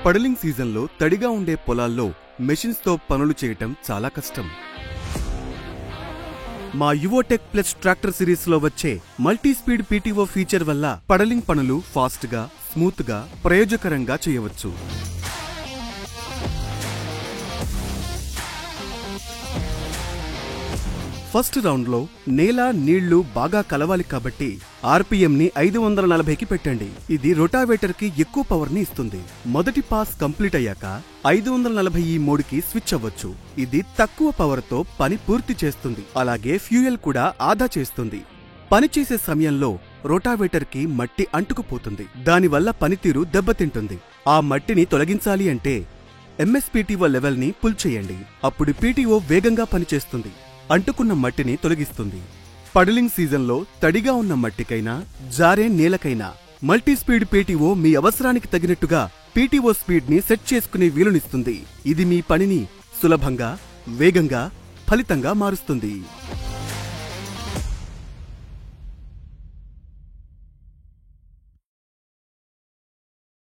పడలింగ్ సీజన్లో తడిగా ఉండే పొలాల్లో మెషిన్స్తో పనులు చేయటం చాలా కష్టం. మా యువోటెక్ ప్లస్ ట్రాక్టర్ సిరీస్లో వచ్చే మల్టీ స్పీడ్ పీటీఓ ఫీచర్ వల్ల పడలింగ్ పనులు ఫాస్ట్గా, స్మూత్గా, ప్రయోజకరంగా చేయవచ్చు. ఫస్ట్ రౌండ్లో నేల, నీళ్లు బాగా కలవాలి కాబట్టి ఆర్పీఎంని 540కి పెట్టండి. ఇది రొటావేటర్కి ఎక్కువ పవర్ని ఇస్తుంది. మొదటి పాస్ కంప్లీట్ అయ్యాక 540 మోడ్కి స్విచ్ అవ్వచ్చు. ఇది తక్కువ పవర్తో పని పూర్తి చేస్తుంది. అలాగే ఫ్యూయల్ కూడా ఆదా చేస్తుంది. పనిచేసే సమయంలో రోటావేటర్కి మట్టి అంటుకుపోతుంది. దానివల్ల పనితీరు దెబ్బతింటుంది. ఆ మట్టిని తొలగించాలి అంటే ఎంఎస్పీటీఓ లెవెల్ని పుల్ చేయండి. అప్పుడు పీటీఓ వేగంగా పనిచేస్తుంది. అంటుకున్న మట్టిని తొలగిస్తుంది. పడలింగ్ సీజన్లో తడిగా ఉన్న మట్టికైనా, జారే నేలకైనా మల్టీస్పీడ్ పీటీఓ మీ అవసరానికి తగినట్టుగా పీటీఓ స్పీడ్ని సెట్ చేసుకునే వీలునిస్తుంది. ఇది మీ పనిని సులభంగా, వేగంగా, ఫలితంగా మారుస్తుంది.